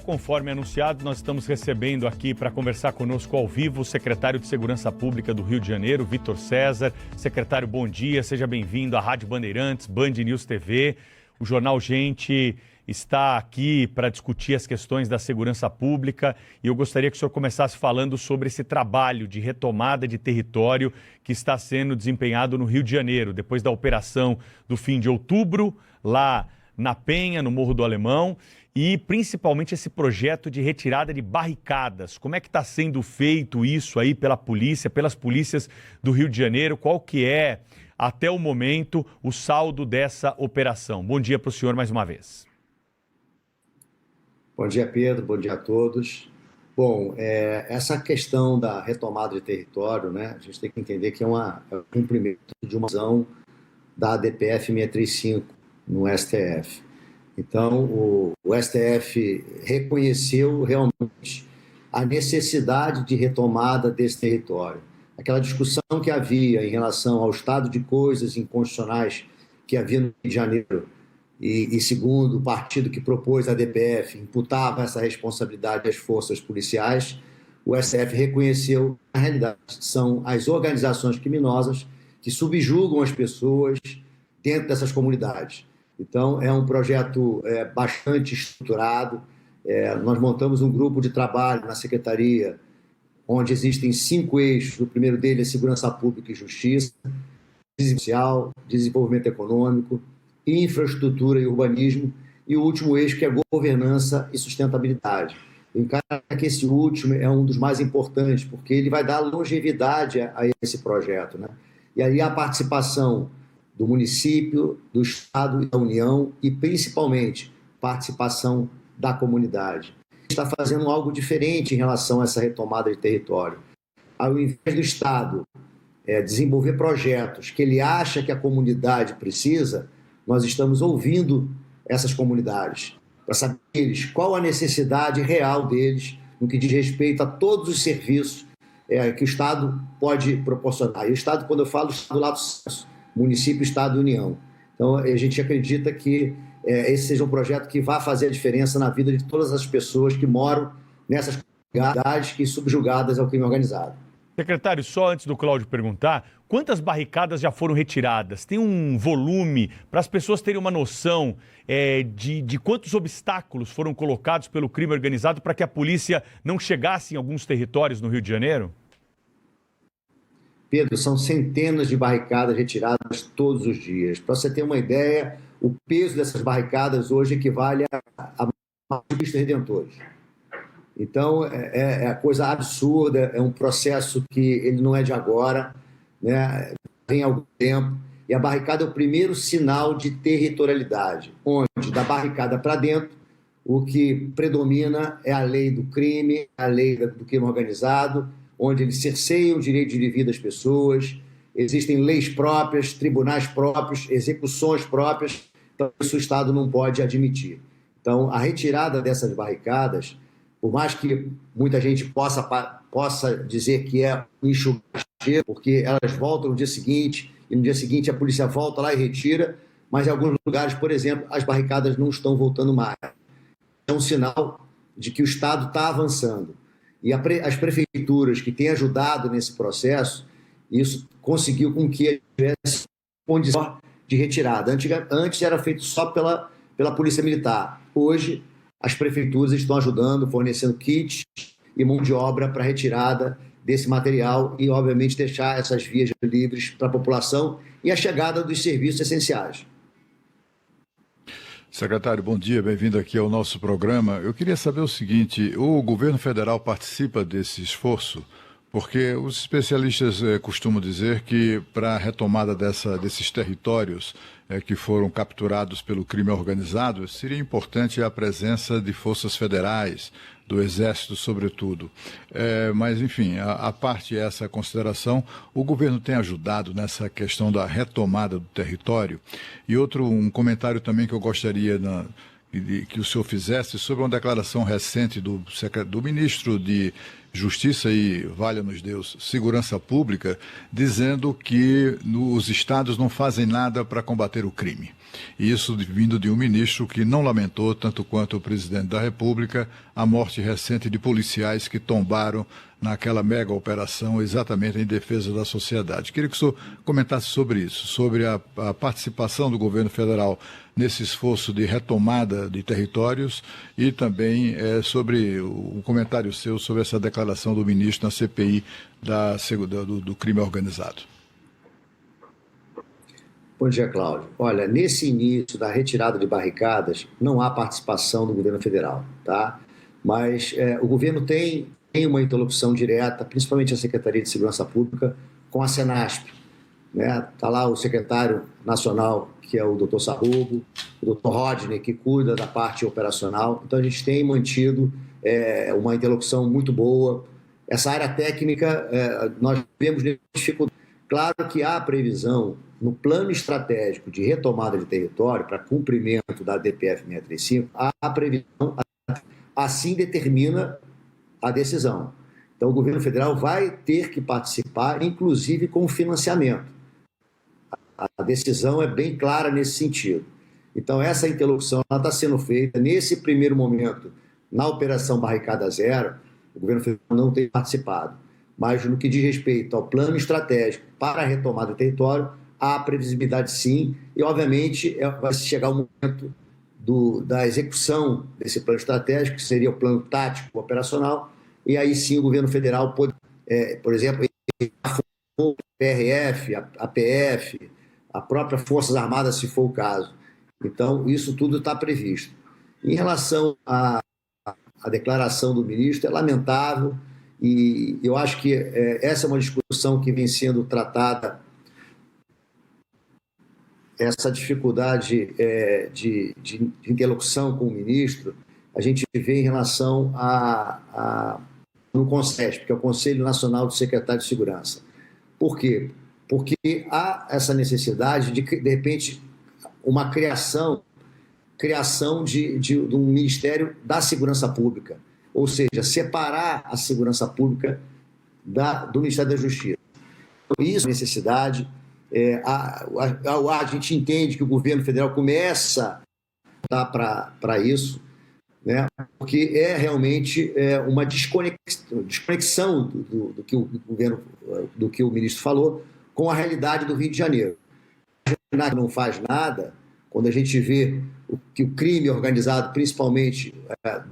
Conforme anunciado, nós estamos recebendo aqui para conversar conosco ao vivo o secretário de Segurança Pública do Rio de Janeiro, Vitor César. Secretário, bom dia, seja bem-vindo à Rádio Bandeirantes, Band News TV. O Jornal Gente está aqui para discutir as questões da segurança pública e eu gostaria que o senhor começasse falando sobre esse trabalho de retomada de território que está sendo desempenhado no Rio de Janeiro, depois da operação do fim de outubro, lá na Penha, no Morro do Alemão, e principalmente esse projeto de retirada de barricadas. Como é que está sendo feito isso aí pela polícia, pelas polícias do Rio de Janeiro? Qual que é, até o momento, o saldo dessa operação? Bom dia para o senhor mais uma vez. Bom dia, Pedro. Bom dia a todos. Bom, essa questão da retomada de território, né, a gente tem que entender que é um cumprimento de uma decisão da ADPF 635 no STF. Então, o STF reconheceu realmente a necessidade de retomada desse território. Aquela discussão que havia em relação ao estado de coisas inconstitucionais que havia no Rio de Janeiro, e segundo o partido que propôs a DPF, imputava essa responsabilidade às forças policiais, o STF reconheceu que, na realidade, são as organizações criminosas que subjugam as pessoas dentro dessas comunidades. Então, é um projeto bastante estruturado. Nós montamos um grupo de trabalho na Secretaria, onde existem 5 eixos. O primeiro deles é Segurança Pública e Justiça, Desenvolvimento Social, Desenvolvimento Econômico, Infraestrutura e Urbanismo, e o último eixo, que é Governança e Sustentabilidade. Eu encaro que esse último é um dos mais importantes, porque ele vai dar longevidade a esse projeto, né? E aí a participação do município, do Estado e da União, e principalmente participação da comunidade. Está fazendo algo diferente em relação a essa retomada de território. Ao invés do Estado desenvolver projetos que ele acha que a comunidade precisa, nós estamos ouvindo essas comunidades para saber qual a necessidade real deles no que diz respeito a todos os serviços que o Estado pode proporcionar. E o Estado, quando eu falo, o Estado lá do censo, município, Estado e União. Então, a gente acredita que esse seja um projeto que vai fazer a diferença na vida de todas as pessoas que moram nessas comunidades que subjugadas ao crime organizado. Secretário, só antes do Cláudio perguntar, quantas barricadas já foram retiradas? Tem um volume para as pessoas terem uma noção de quantos obstáculos foram colocados pelo crime organizado para que a polícia não chegasse em alguns territórios no Rio de Janeiro? Pedro, são centenas de barricadas retiradas todos os dias. Para você ter uma ideia, o peso dessas barricadas hoje equivale a Cristo Redentores. Então, é coisa absurda, é um processo que ele não é de agora, né? Tem algum tempo, e a barricada é o primeiro sinal de territorialidade, onde da barricada para dentro, o que predomina é a lei do crime, a lei do crime organizado, onde eles cerceiam o direito de vida das pessoas, existem leis próprias, tribunais próprios, execuções próprias, então isso o Estado não pode admitir. Então, a retirada dessas barricadas, por mais que muita gente possa dizer que é um enxugar, porque elas voltam no dia seguinte, e no dia seguinte a polícia volta lá e retira, mas em alguns lugares, por exemplo, as barricadas não estão voltando mais. É um sinal de que o Estado está avançando. E as prefeituras que têm ajudado nesse processo, isso conseguiu com que tivesse condição de retirada. Antes era feito só pela Polícia Militar. Hoje, as prefeituras estão ajudando, fornecendo kits e mão de obra para a retirada desse material e, obviamente, deixar essas vias livres para a população e a chegada dos serviços essenciais. Secretário, bom dia, bem-vindo aqui ao nosso programa. Eu queria saber o seguinte, o governo federal participa desse esforço? Porque os especialistas costumam dizer que para a retomada desses territórios que foram capturados pelo crime organizado, seria importante a presença de forças federais, do Exército sobretudo. Mas, enfim, a parte essa consideração, o governo tem ajudado nessa questão da retomada do território. E um comentário também que eu gostaria que o senhor fizesse sobre uma declaração recente do ministro de Justiça e, valha-nos Deus, Segurança Pública, dizendo que os estados não fazem nada para combater o crime. E isso vindo de um ministro que não lamentou, tanto quanto o presidente da República, a morte recente de policiais que tombaram naquela mega operação exatamente em defesa da sociedade. Queria que o senhor comentasse sobre isso, sobre a participação do governo federal nesse esforço de retomada de territórios e também sobre o comentário seu sobre essa declaração do ministro na CPI do crime organizado. Bom dia, Cláudio. Olha, nesse início da retirada de barricadas, não há participação do governo federal, tá? Mas o governo tem uma interlocução direta, principalmente a Secretaria de Segurança Pública, com a Senasp, né? Está lá o secretário nacional, que é o doutor Sarrubo, o doutor Rodney, que cuida da parte operacional. Então, a gente tem mantido uma interlocução muito boa. Essa área técnica, nós vemos dificuldade. Claro que há previsão no plano estratégico de retomada de território para cumprimento da DPF 635, a previsão assim determina a decisão. Então, o governo federal vai ter que participar, inclusive com financiamento. A decisão é bem clara nesse sentido. Então, essa interlocução está sendo feita. Nesse primeiro momento, na Operação Barricada Zero, o governo federal não tem participado. Mas, no que diz respeito ao plano estratégico para a retomada do território, há previsibilidade sim, e, obviamente, vai chegar o momento da execução desse plano estratégico, que seria o plano tático operacional, e aí sim o governo federal pode, por exemplo, o PRF, a PF, a própria Forças Armadas, se for o caso. Então, isso tudo está previsto. Em relação à declaração do ministro, é lamentável, e eu acho que essa é uma discussão que vem sendo tratada, essa dificuldade de interlocução com o ministro, a gente vê em relação no CONSESP, que é o Conselho Nacional do Secretário de Segurança. Por quê? Porque há essa necessidade de repente, uma criação de um Ministério da Segurança Pública, ou seja, separar a segurança pública do Ministério da Justiça. Isso é necessidade. A gente entende que o governo federal começa a para isso, né? Porque realmente uma desconexão do que o governo, do que o ministro falou, com a realidade do Rio de Janeiro. Não faz nada, quando a gente vê que o crime organizado, principalmente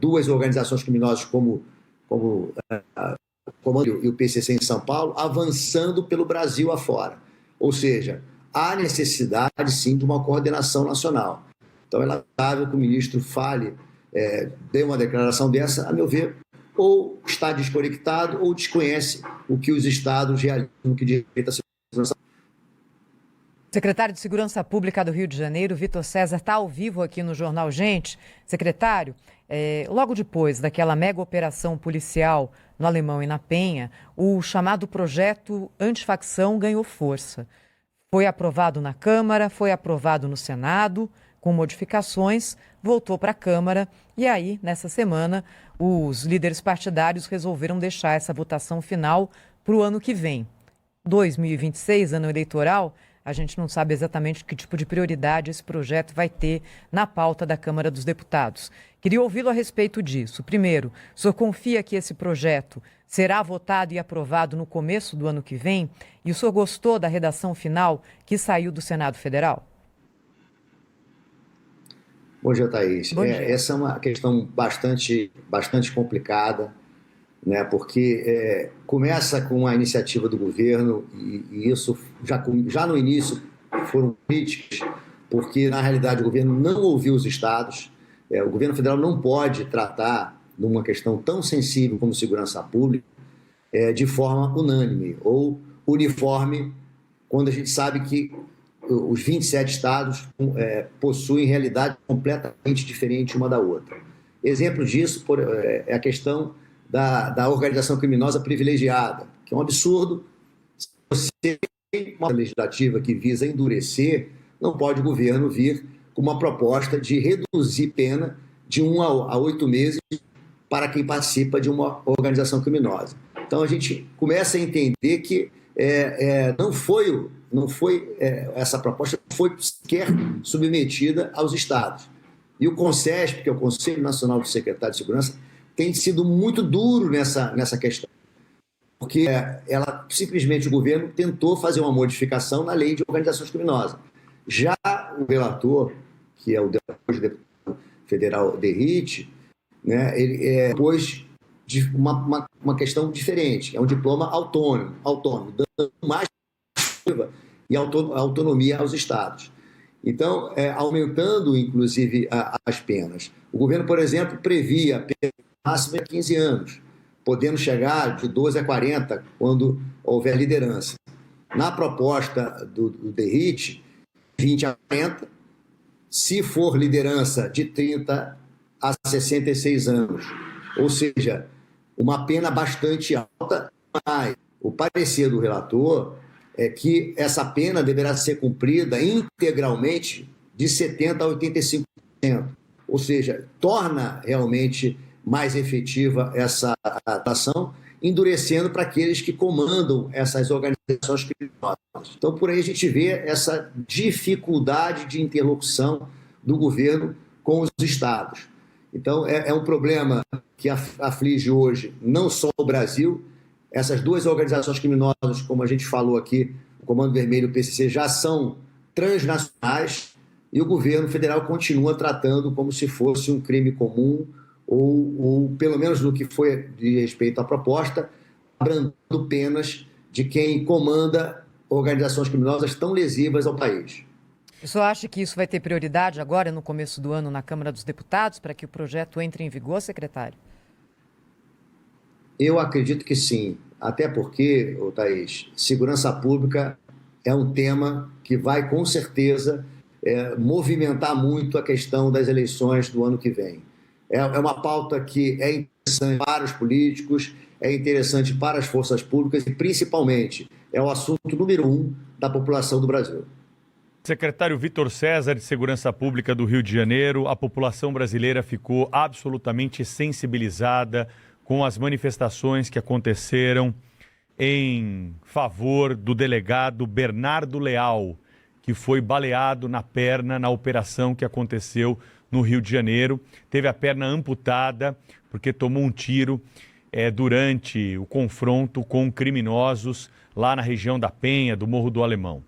duas organizações criminosas como o Comando e o PCC em São Paulo, avançando pelo Brasil afora. Ou seja, há necessidade, sim, de uma coordenação nacional. Então, é lamentável que o ministro dê uma declaração dessa, a meu ver, ou está desconectado ou desconhece o que os estados realizam no que diz respeito à segurança. Secretário de Segurança Pública do Rio de Janeiro, Vitor César, está ao vivo aqui no Jornal Gente. Secretário, logo depois daquela mega operação policial no Alemão e na Penha, o chamado projeto antifacção ganhou força. Foi aprovado na Câmara, foi aprovado no Senado, com modificações, voltou para a Câmara e aí, nessa semana, os líderes partidários resolveram deixar essa votação final para o ano que vem. 2026, ano eleitoral, a gente não sabe exatamente que tipo de prioridade esse projeto vai ter na pauta da Câmara dos Deputados. Queria ouvi-lo a respeito disso. Primeiro, o senhor confia que esse projeto será votado e aprovado no começo do ano que vem? E o senhor gostou da redação final que saiu do Senado Federal? Bom dia, Thaís. Bom dia. Essa é uma questão bastante complicada, né? Porque começa com a iniciativa do governo e isso já no início foram críticas, porque na realidade o governo não ouviu os estados. O governo federal não pode tratar de uma questão tão sensível como segurança pública de forma unânime ou uniforme, quando a gente sabe que os 27 estados possuem realidade completamente diferente uma da outra. Exemplo disso é a questão da organização criminosa privilegiada, que é um absurdo. Se você tem uma legislativa que visa endurecer, não pode o governo vir com uma proposta de reduzir pena de 1 a 8 meses para quem participa de uma organização criminosa. Então a gente começa a entender que essa proposta não foi sequer submetida aos estados. E o CONSESP, que é o Conselho Nacional do Secretário de Segurança, tem sido muito duro nessa questão, porque simplesmente o governo tentou fazer uma modificação na lei de organizações criminosas. Já o relator, que é o deputado federal Derrite, né, ele pôs uma questão diferente, é um diploma autônomo, dando mais e autonomia aos estados. Então, aumentando, inclusive, as penas. O governo, por exemplo, previa a pena máxima de 15 anos, podendo chegar de 12 a 40 quando houver liderança. Na proposta do Derrite, 20 a 40, se for liderança de 30 a 66 anos. Ou seja, uma pena bastante alta, mas o parecer do relator é que essa pena deverá ser cumprida integralmente de 70% a 85%. Ou seja, torna realmente mais efetiva essa ação, endurecendo para aqueles que comandam essas organizações criminosas. Então, por aí a gente vê essa dificuldade de interlocução do governo com os estados. Então, é um problema que aflige hoje não só o Brasil. Essas duas organizações criminosas, como a gente falou aqui, o Comando Vermelho e o PCC, já são transnacionais e o governo federal continua tratando como se fosse um crime comum ou pelo menos no que foi de respeito à proposta, abrandando penas de quem comanda organizações criminosas tão lesivas ao país. O senhor acha que isso vai ter prioridade agora, no começo do ano, na Câmara dos Deputados, para que o projeto entre em vigor, secretário? Eu acredito que sim, até porque, Thaís, segurança pública é um tema que vai, com certeza, movimentar muito a questão das eleições do ano que vem. É uma pauta que é interessante para os políticos, é interessante para as forças públicas e, principalmente, é o assunto número 1 da população do Brasil. Secretário Vitor César, de Segurança Pública do Rio de Janeiro, a população brasileira ficou absolutamente sensibilizada com as manifestações que aconteceram em favor do delegado Bernardo Leal, que foi baleado na perna na operação que aconteceu no Rio de Janeiro. Teve a perna amputada porque tomou um tiro durante o confronto com criminosos lá na região da Penha, do Morro do Alemão.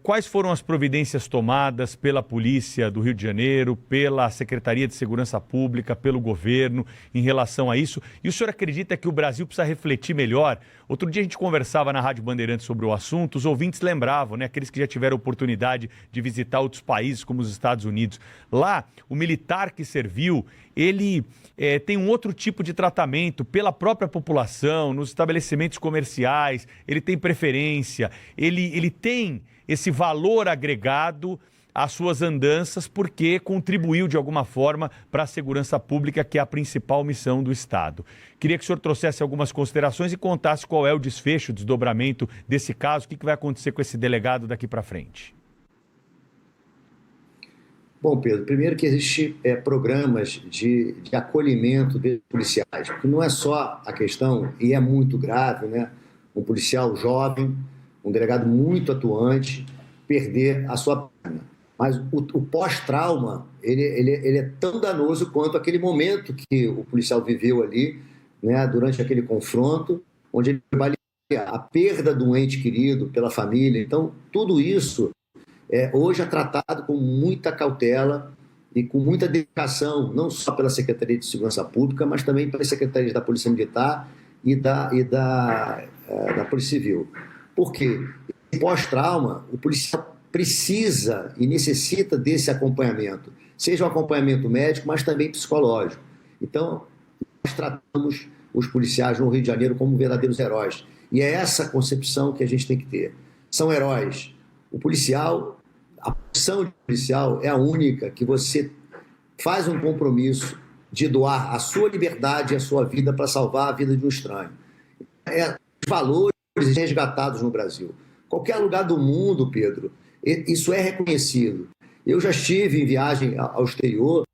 Quais foram as providências tomadas pela Polícia do Rio de Janeiro, pela Secretaria de Segurança Pública, pelo governo em relação a isso? E o senhor acredita que o Brasil precisa refletir melhor? Outro dia a gente conversava na Rádio Bandeirantes sobre o assunto, os ouvintes lembravam, né, aqueles que já tiveram oportunidade de visitar outros países como os Estados Unidos. Lá, o militar que serviu, ele tem um outro tipo de tratamento pela própria população, nos estabelecimentos comerciais, ele tem preferência, ele tem esse valor agregado às suas andanças porque contribuiu de alguma forma para a segurança pública, que é a principal missão do Estado. Queria que o senhor trouxesse algumas considerações e contasse qual é o desfecho, o desdobramento desse caso, o que vai acontecer com esse delegado daqui para frente. Bom, Pedro, primeiro que existem programas de acolhimento de policiais, porque não é só a questão, e é muito grave, né? Um policial jovem, um delegado muito atuante, perder a sua perna. Mas o pós-trauma, ele é tão danoso quanto aquele momento que o policial viveu ali, né, durante aquele confronto, onde ele trabalha a perda do ente querido pela família. Então, tudo isso hoje é tratado com muita cautela e com muita dedicação, não só pela Secretaria de Segurança Pública, mas também pelas secretarias da Polícia Militar e da Polícia Civil. Por quê? Pós-trauma, o policial precisa e necessita desse acompanhamento, seja um acompanhamento médico, mas também psicológico. Então, nós tratamos os policiais no Rio de Janeiro como verdadeiros heróis. E é essa concepção que a gente tem que ter. São heróis. O policial, a função de policial é a única que você faz um compromisso de doar a sua liberdade e a sua vida para salvar a vida de um estranho. Os valores resgatados no Brasil. Qualquer lugar do mundo, Pedro, isso é reconhecido. Eu já estive em viagem ao exterior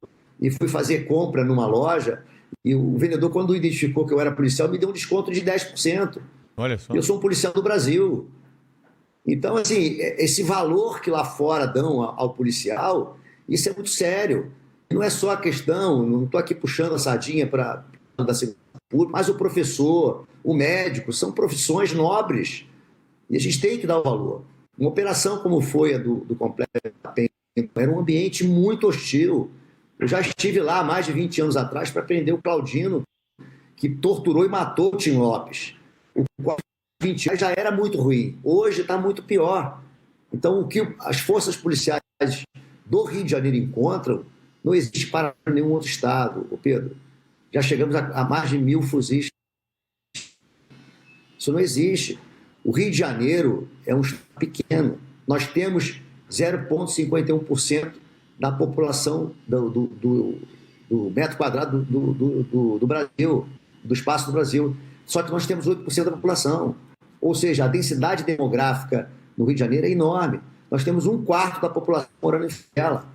e fui fazer compra numa loja E o vendedor, quando identificou que eu era policial, me deu um desconto de 10%. Olha só. Eu sou um policial do Brasil. Então, assim, esse valor que lá fora dão ao policial, isso é muito sério. Não é só a questão, não estou aqui puxando a sardinha para da segurança pública, mas o professor, o médico, são profissões nobres. E a gente tem que dar o valor. Uma operação como foi a do Complexo da Penha era um ambiente muito hostil. Eu já estive lá há mais de 20 anos atrás para prender o Claudino, que torturou e matou o Tim Lopes. O 20 anos já era muito ruim. Hoje está muito pior. Então, o que as forças policiais do Rio de Janeiro encontram não existe para nenhum outro estado, Pedro. Já chegamos a mais de 1.000 fuzis. Isso não existe. O Rio de Janeiro é um estado pequeno. Nós temos 0,51% da população do metro quadrado do Brasil, do espaço do Brasil. Só que nós temos 8% da população. Ou seja, a densidade demográfica no Rio de Janeiro é enorme. Nós temos 1/4 da população morando em favela.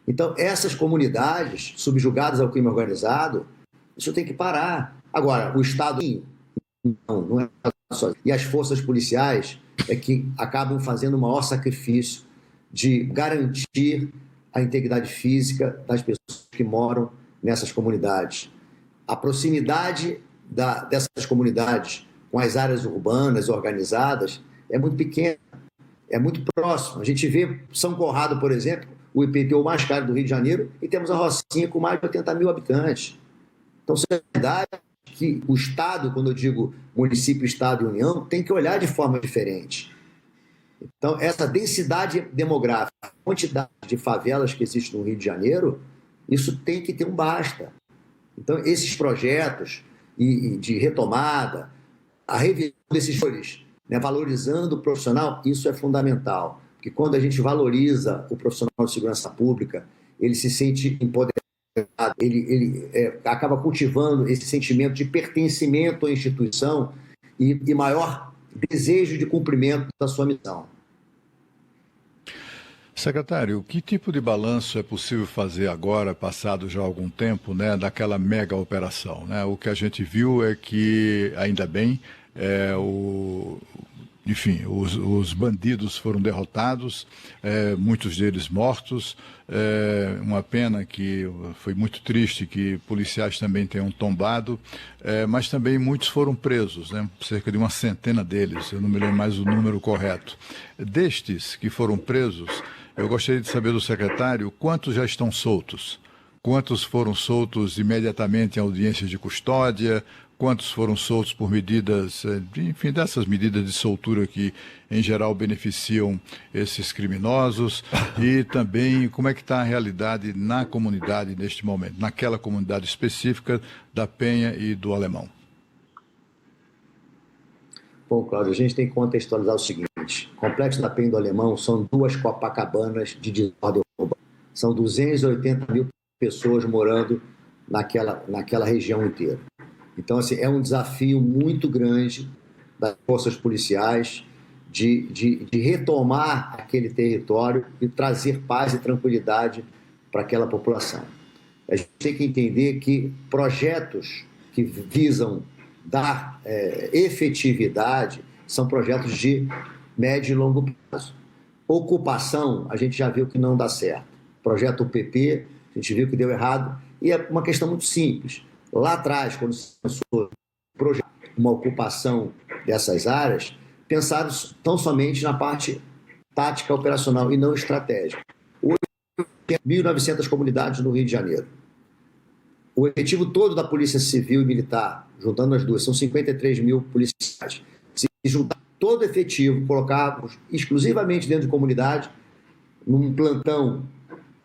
Então, essas comunidades subjugadas ao crime organizado, isso tem que parar. Agora, o Estado não é só. E as forças policiais é que acabam fazendo o maior sacrifício de garantir a integridade física das pessoas que moram nessas comunidades. A proximidade dessas comunidades com as áreas urbanas organizadas é muito pequena, é muito próximo. A gente vê São Conrado, por exemplo, o IPTU mais caro do Rio de Janeiro, e temos a Rocinha com mais de 80 mil habitantes. Então, é verdade que o Estado, quando eu digo município, Estado e União, tem que olhar de forma diferente. Então, essa densidade demográfica, a quantidade de favelas que existe no Rio de Janeiro, isso tem que ter um basta. Então, esses projetos de retomada, a revisão desses valores, né, valorizando o profissional, isso é fundamental. Porque quando a gente valoriza o profissional de segurança pública, ele se sente empoderado, ele acaba cultivando esse sentimento de pertencimento à instituição e maior desejo de cumprimento da sua missão. Secretário, que tipo de balanço é possível fazer agora, passado já algum tempo, né, daquela mega operação, né? O que a gente viu é que, ainda bem, enfim, os bandidos foram derrotados, muitos deles mortos. Uma pena que foi muito triste que policiais também tenham tombado, mas também muitos foram presos, né? Cerca de uma centena deles, eu não me lembro mais o número correto. Destes que foram presos, eu gostaria de saber do secretário quantos já estão soltos, quantos foram soltos imediatamente em audiências de custódia, quantos foram soltos por medidas, enfim, dessas medidas de soltura que, em geral, beneficiam esses criminosos, e também como é que está a realidade na comunidade neste momento, naquela comunidade específica da Penha e do Alemão. Bom, Cláudio, a gente tem que contextualizar o seguinte: o Complexo da Penha e do Alemão são 2 Copacabanas de desordem urbana. São 280 mil pessoas morando naquela região inteira. Então, assim, é um desafio muito grande das forças policiais de retomar aquele território e trazer paz e tranquilidade para aquela população. A gente tem que entender que projetos que visam dar efetividade são projetos de médio e longo prazo. Ocupação, a gente já viu que não dá certo. Projeto UPP, a gente viu que deu errado, e é uma questão muito simples. Lá atrás, quando se pensou uma ocupação dessas áreas, pensaram tão somente na parte tática operacional e não estratégica. Hoje, tem 1.900 comunidades no Rio de Janeiro. O efetivo todo da Polícia Civil e Militar, juntando as duas, são 53 mil policiais. Se juntar todo o efetivo, colocarmos exclusivamente dentro de comunidade, num plantão,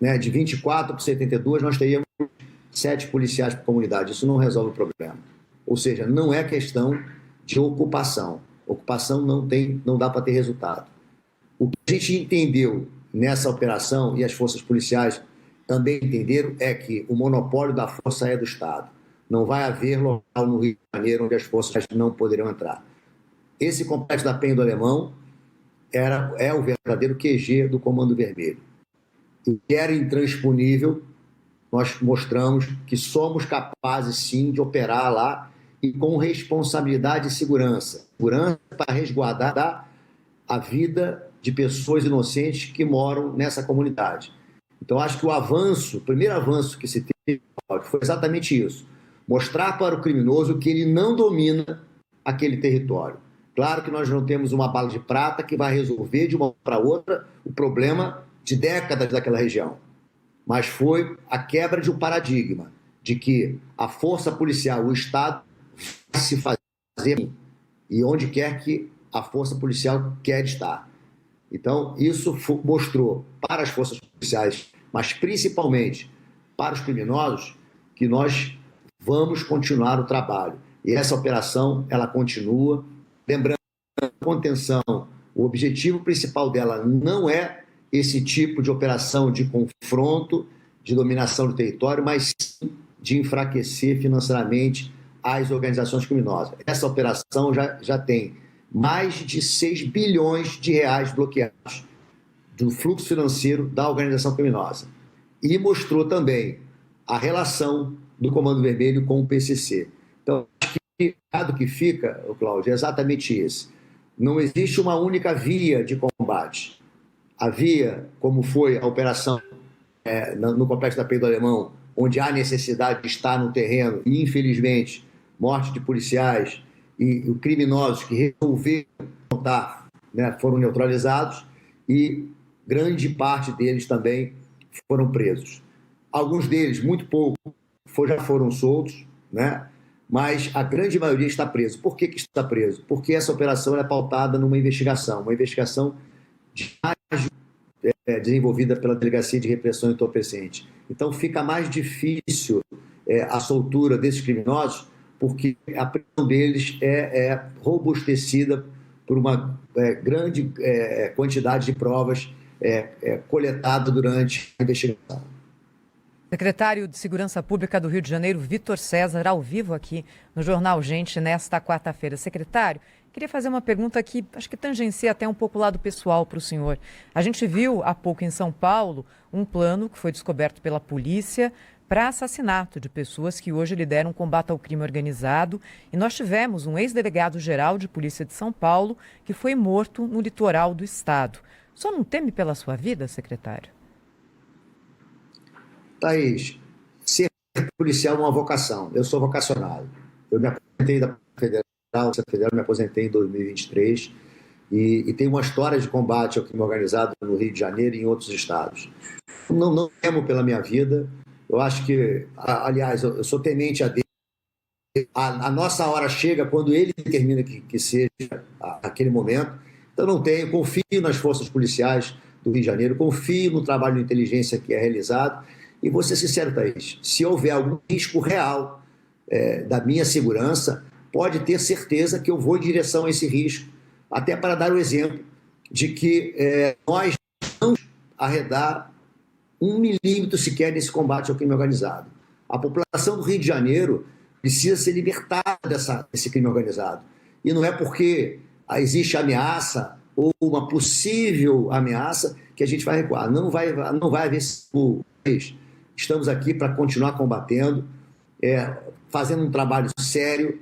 né, de 24 por 72, nós teríamos 7 policiais por comunidade. Isso não resolve o problema. Ou seja, não é questão de ocupação. Ocupação não dá para ter resultado. O que a gente entendeu nessa operação, e as forças policiais também entenderam, é que o monopólio da força é do Estado. Não vai haver local no Rio de Janeiro onde as forças não poderão entrar. Esse Complexo da Penha e do Alemão é o verdadeiro QG do Comando Vermelho. E era intransponível. nós mostramos que somos capazes, sim, de operar lá e com responsabilidade e segurança. Segurança para resguardar a vida de pessoas inocentes que moram nessa comunidade. Então, acho que o primeiro avanço que se teve foi exatamente isso. Mostrar para o criminoso que ele não domina aquele território. Claro que nós não temos uma bala de prata que vai resolver de uma para outra o problema de décadas daquela região. Mas foi a quebra de um paradigma de que a força policial, o Estado, vai se fazer e onde quer que a força policial quer estar. Então, isso mostrou para as forças policiais, mas principalmente para os criminosos, que nós vamos continuar o trabalho. E essa operação, ela continua. Lembrando, a contenção, o objetivo principal dela não é esse tipo de operação de confronto, de dominação do território, mas sim de enfraquecer financeiramente as organizações criminosas. Essa operação já tem mais de 6 bilhões de reais bloqueados do fluxo financeiro da organização criminosa. E mostrou também a relação do Comando Vermelho com o PCC. Então, acho que o recado que fica, Cláudio, é exatamente esse. Não existe uma única via de combate. A via, como foi a operação no Complexo da Penha do Alemão, onde há necessidade de estar no terreno, e infelizmente, morte de policiais e criminosos que resolveram contar, foram neutralizados, e grande parte deles também foram presos. Alguns deles, muito pouco, já foram soltos, mas a grande maioria está preso. Por que está preso? Porque essa operação é pautada numa investigação desenvolvida pela Delegacia de Repressão Entorpecente. Então fica mais difícil a soltura desses criminosos, porque a prisão deles é robustecida por uma grande quantidade de provas coletadas durante a investigação. Secretário de Segurança Pública do Rio de Janeiro, Vitor César, ao vivo aqui no Jornal Gente, nesta quarta-feira. Secretário, queria fazer uma pergunta que acho que tangencia até um pouco o lado pessoal para o senhor. A gente viu há pouco em São Paulo um plano que foi descoberto pela polícia para assassinato de pessoas que hoje lideram o combate ao crime organizado. E nós tivemos um ex-delegado-geral de Polícia de São Paulo que foi morto no litoral do estado. O senhor não teme pela sua vida, secretário? Thaís, ser policial é uma vocação. Eu sou vocacionado. Eu me aposentei da Federal, me aposentei em 2023 e tenho uma história de combate ao crime organizado no Rio de Janeiro e em outros estados. Não temo pela minha vida. Eu acho que, aliás, eu sou temente a Deus. A nossa hora chega quando ele determina que seja aquele momento. Então, confio nas forças policiais do Rio de Janeiro, confio no trabalho de inteligência que é realizado. E vou ser sincero, Thaís, se houver algum risco real da minha segurança, pode ter certeza que eu vou em direção a esse risco, até para dar o exemplo de que nós não vamos arredar 1 milímetro sequer nesse combate ao crime organizado. A população do Rio de Janeiro precisa ser libertada desse crime organizado. E não é porque existe ameaça ou uma possível ameaça que a gente vai recuar. Não vai haver isso. Estamos aqui para continuar combatendo, fazendo um trabalho sério,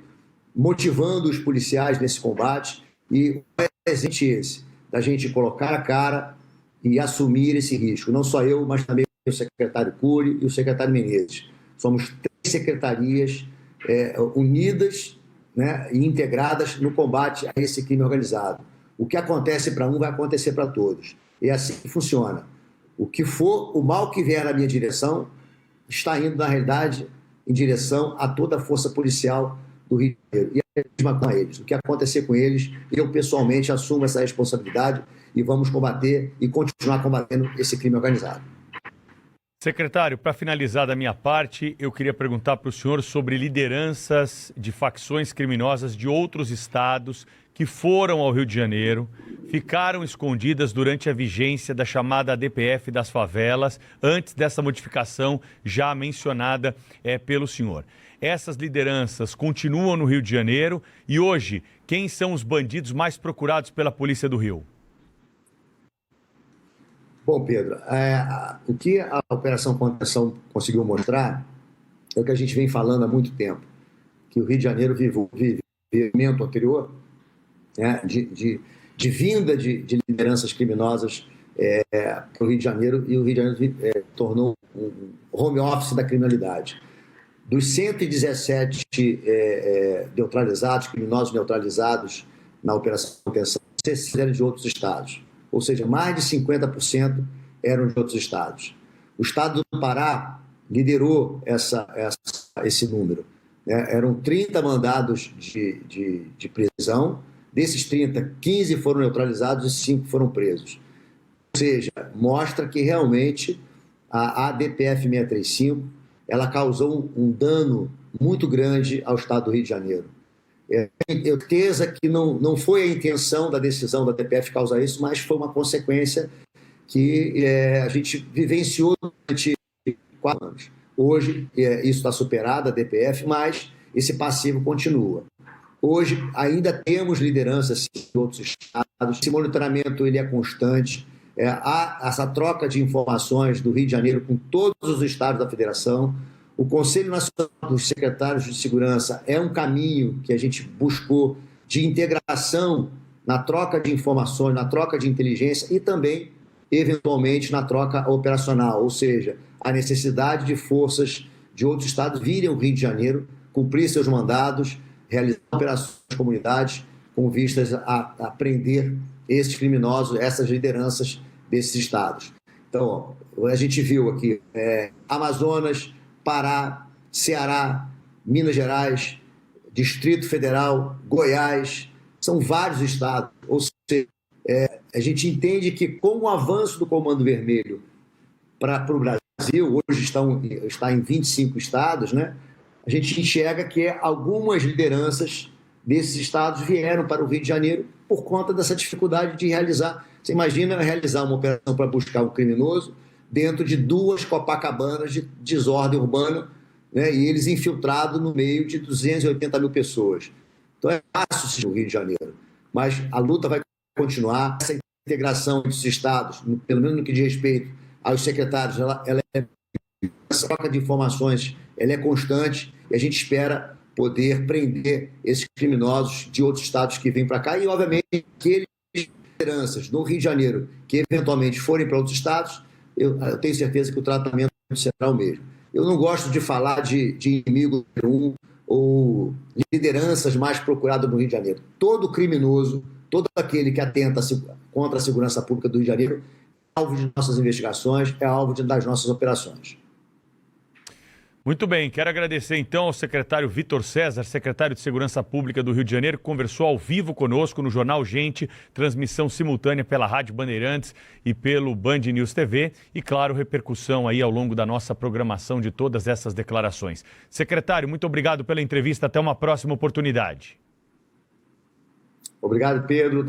motivando os policiais nesse combate, e é presente esse, da gente colocar a cara e assumir esse risco. Não só eu, mas também o secretário Cury e o secretário Menezes. Somos 3 secretarias unidas, e integradas no combate a esse crime organizado. O que acontece para um vai acontecer para todos. E é assim que funciona. O mal que vier na minha direção está indo, na realidade, em direção a toda a força policial do Rio de Janeiro. E a mesma com eles. O que acontecer com eles, eu pessoalmente assumo essa responsabilidade e vamos combater e continuar combatendo esse crime organizado. Secretário, para finalizar da minha parte, eu queria perguntar para o senhor sobre lideranças de facções criminosas de outros estados que foram ao Rio de Janeiro, ficaram escondidas durante a vigência da chamada ADPF das favelas, antes dessa modificação já mencionada pelo senhor. Essas lideranças continuam no Rio de Janeiro e hoje, quem são os bandidos mais procurados pela Polícia do Rio? Bom, Pedro, o que a Operação Contenção conseguiu mostrar é o que a gente vem falando há muito tempo, que o Rio de Janeiro vive um movimento anterior, né, de vinda de lideranças criminosas para o Rio de Janeiro, e o Rio de Janeiro tornou um home office da criminalidade. Dos 117 criminosos neutralizados na Operação Contenção, 60 eram de outros estados, ou seja, mais de 50% eram de outros estados. O estado do Pará liderou esse número. Eram 30 mandados de prisão, desses 30, 15 foram neutralizados e 5 foram presos. Ou seja, mostra que realmente a DPF 635 ela causou um dano muito grande ao estado do Rio de Janeiro. Eu tenho certeza que não foi a intenção da decisão da DPF causar isso, mas foi uma consequência que a gente vivenciou durante 4 anos. Hoje, isso está superado, a DPF, mas esse passivo continua. Hoje, ainda temos lideranças em outros estados, esse monitoramento ele é constante, há essa troca de informações do Rio de Janeiro com todos os estados da federação. O Conselho Nacional dos Secretários de Segurança é um caminho que a gente buscou de integração na troca de informações, na troca de inteligência e também, eventualmente, na troca operacional, ou seja, a necessidade de forças de outros estados virem ao Rio de Janeiro, cumprir seus mandados, realizar operações nas comunidades com vistas a prender esses criminosos, essas lideranças desses estados. Então, a gente viu aqui Amazonas, Pará, Ceará, Minas Gerais, Distrito Federal, Goiás, são vários estados. Ou seja, a gente entende que com o avanço do Comando Vermelho para o Brasil, hoje está em 25 estados, né? A gente enxerga que algumas lideranças desses estados vieram para o Rio de Janeiro por conta dessa dificuldade de realizar. Você imagina realizar uma operação para buscar um criminoso dentro de 2 Copacabanas de desordem urbana, né, e eles infiltrados no meio de 280 mil pessoas. Então é fácil no Rio de Janeiro, mas a luta vai continuar. Essa integração entre os estados, pelo menos no que diz respeito aos secretários, essa troca de informações ela é constante e a gente espera poder prender esses criminosos de outros estados que vêm para cá e, obviamente, aqueles lideranças no Rio de Janeiro que eventualmente forem para outros estados, eu tenho certeza que o tratamento será o mesmo. Eu não gosto de falar de inimigo número 1 ou lideranças mais procuradas no Rio de Janeiro. Todo criminoso, todo aquele que atenta contra a segurança pública do Rio de Janeiro é alvo de nossas investigações, é alvo das nossas operações. Muito bem, quero agradecer então ao secretário Vitor César, secretário de Segurança Pública do Rio de Janeiro, que conversou ao vivo conosco no Jornal Gente, transmissão simultânea pela Rádio Bandeirantes e pelo Band News TV e, claro, repercussão aí ao longo da nossa programação de todas essas declarações. Secretário, muito obrigado pela entrevista, até uma próxima oportunidade. Obrigado, Pedro.